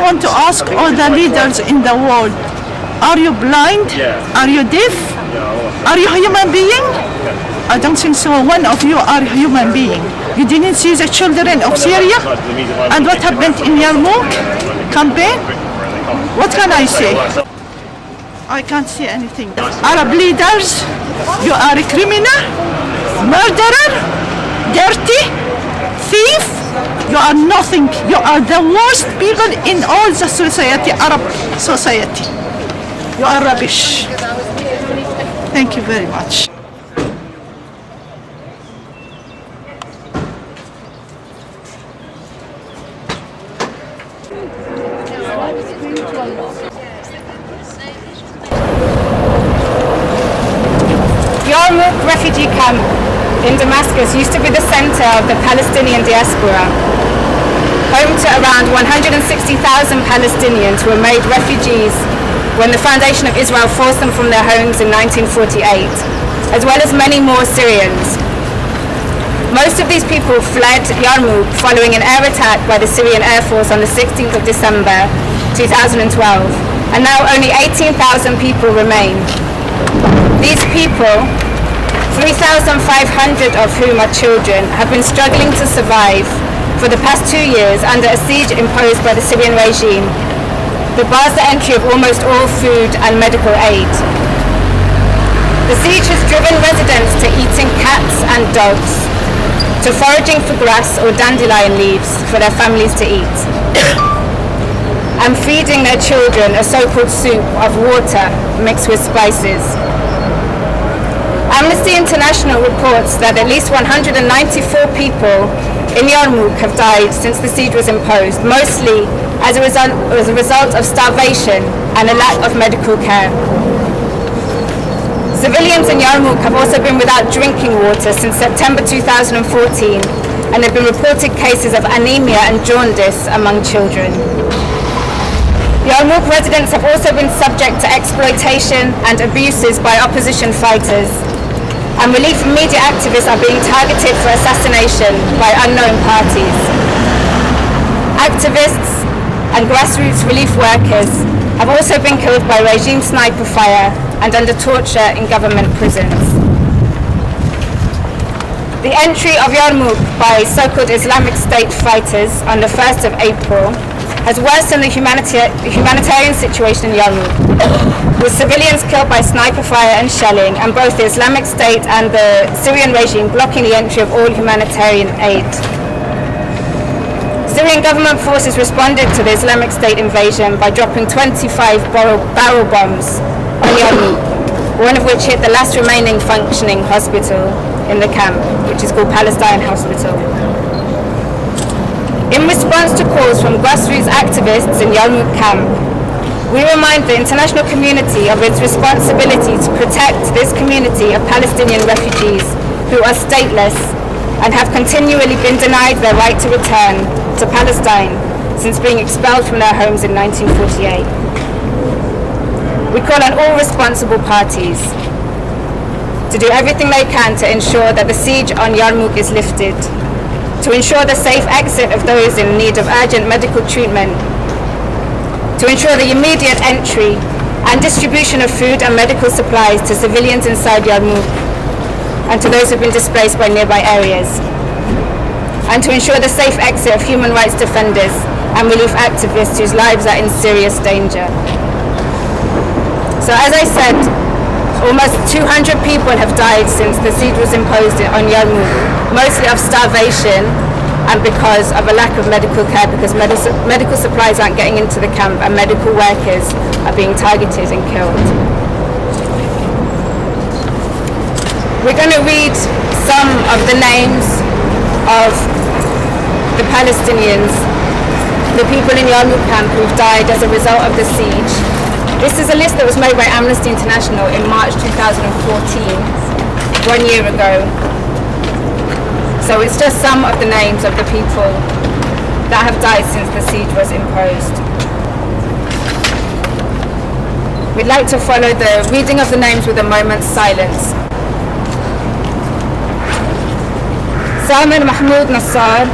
want to ask all the leaders in the world, are you blind? Are you deaf? Are you a human being? I don't think so. One of you are a human being. You didn't see the children of Syria? And what happened in Yarmouk campaign? What can I say? I can't see anything. Arab leaders, you are a criminal, murderer, dirty, thief. You are nothing. You are the worst people in all the society, Arab society. You are rubbish. Thank you very much. Yarmouk refugee camp in Damascus used to be the center of the Palestinian diaspora, home to around 160,000 Palestinians who were made refugees when the foundation of Israel forced them from their homes in 1948, as well as many more Syrians. Most of these people fled Yarmouk following an air attack by the Syrian Air Force on the 16th of December 2012, and now only 18,000 people remain. These people, 3,500 of whom are children, have been struggling to survive for the past 2 years under a siege imposed by the Syrian regime that bars the entry of almost all food and medical aid. The siege has driven residents to eating cats and dogs, to foraging for grass or dandelion leaves for their families to eat, and feeding their children a so-called soup of water mixed with spices. Amnesty International reports that at least 194 people in Yarmouk have died since the siege was imposed, mostly as a result of starvation and a lack of medical care. Civilians in Yarmouk have also been without drinking water since September 2014, and there have been reported cases of anemia and jaundice among children. Yarmouk residents have also been subject to exploitation and abuses by opposition fighters, and relief and media activists are being targeted for assassination by unknown parties. Activists and grassroots relief workers have also been killed by regime sniper fire and under torture in government prisons. The entry of Yarmouk by so-called Islamic State fighters on the 1st of April has worsened the humanitarian situation in Yarmouk, with civilians killed by sniper fire and shelling, and both the Islamic State and the Syrian regime blocking the entry of all humanitarian aid. Syrian government forces responded to the Islamic State invasion by dropping 25 barrel bombs on Yarmouk, one of which hit the last remaining functioning hospital in the camp, which is called Palestine Hospital. In response to calls from grassroots activists in Yarmouk camp, we remind the international community of its responsibility to protect this community of Palestinian refugees who are stateless and have continually been denied their right to return to Palestine since being expelled from their homes in 1948. We call on all responsible parties to do everything they can to ensure that the siege on Yarmouk is lifted, to ensure the safe exit of those in need of urgent medical treatment, to ensure the immediate entry and distribution of food and medical supplies to civilians inside Yarmouk and to those who have been displaced by nearby areas, and to ensure the safe exit of human rights defenders and relief activists whose lives are in serious danger. So as I said, almost 200 people have died since the siege was imposed on Yarmouk, mostly of starvation and because of a lack of medical care, because medical supplies aren't getting into the camp and medical workers are being targeted and killed. We're going to read some of the names of the Palestinians, the people in Yarmouk camp who've died as a result of the siege. This is a list that was made by Amnesty International in March 2014, 1 year ago. So it's just some of the names of the people that have died since the siege was imposed. We'd like to follow the reading of the names with a moment's silence. Salman Mahmoud Nassar,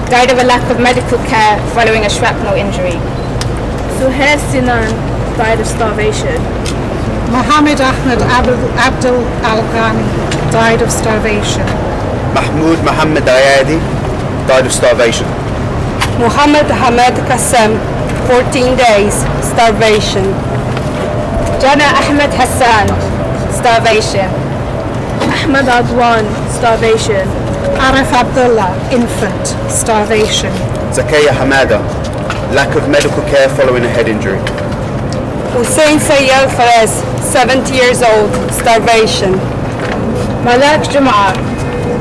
died of a lack of medical care following a shrapnel injury. Suhail Sinan died of starvation. Mohammed Ahmed Abdul Al-Ghani died of starvation. Mahmoud Mohammed Ayadi died of starvation. Muhammad Hamad Qassem, 14 days, starvation. Jana Ahmed Hassan, starvation. Ahmed Adwan, starvation. Arif Abdullah, infant, starvation. Zakaya Hamada, lack of medical care following a head injury. Hussein Sayyal Fares, 70 years old, starvation. Malak Jum'ah,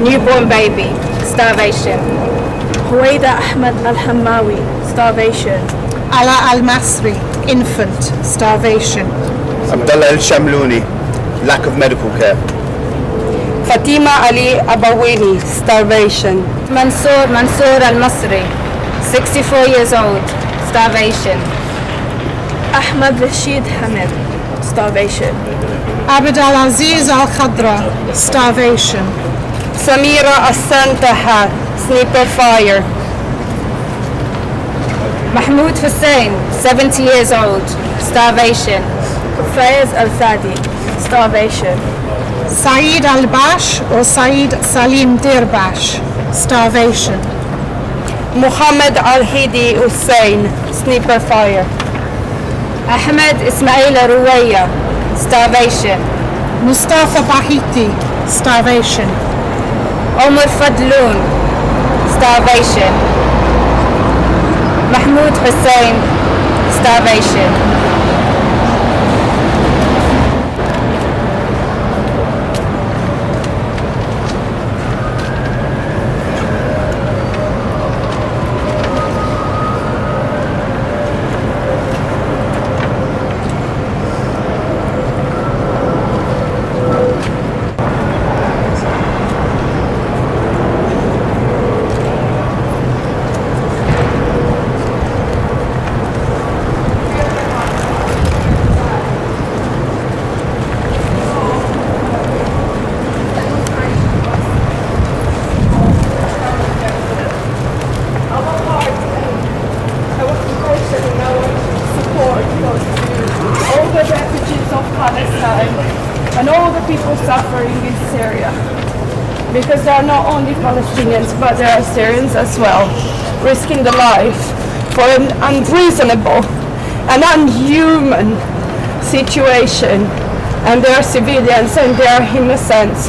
newborn baby, starvation. Huwaida Ahmed Al-Hammawi, starvation. Ala Al-Masri, infant, starvation. Abdullah El-Shamluni, lack of medical care. Fatima Ali Abawini, starvation. Mansour Al-Masri, 64 years old, starvation. Ahmed Rashid Hamid, starvation. Abd Al-Aziz Al-Khadra, starvation. Samira Hassan Taha, sniper fire. Mahmoud Hussein, 70 years old, starvation. Fayez Al-Thadi, starvation. Saeed Al-Bash or Saeed Salim Dirbash, starvation. Muhammad Al-Hidi Hussein, sniper fire. Ahmed Ismail Ruwaya, starvation. Mustafa Bahiti, starvation. Omar Fadloon, starvation. Mahmoud Hussein, starvation. All the refugees of Palestine and all the people suffering in Syria. Because they are not only Palestinians, but they are Syrians as well, risking their life for an unreasonable and unhuman situation. And they are civilians and they are innocents.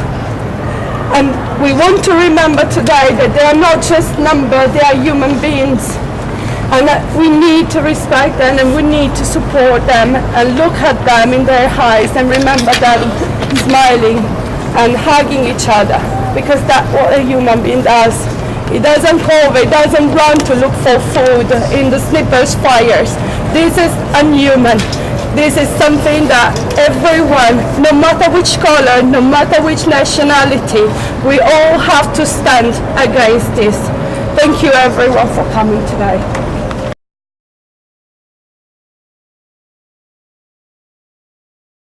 And we want to remember today that they are not just numbers, they are human beings. And that we need to respect them and we need to support them and look at them in their eyes and remember them smiling and hugging each other, because that's what a human being does. It doesn't cover, it doesn't run to look for food in the snipers' fires. This is unhuman. This is something that everyone, no matter which color, no matter which nationality, we all have to stand against this. Thank you everyone for coming today.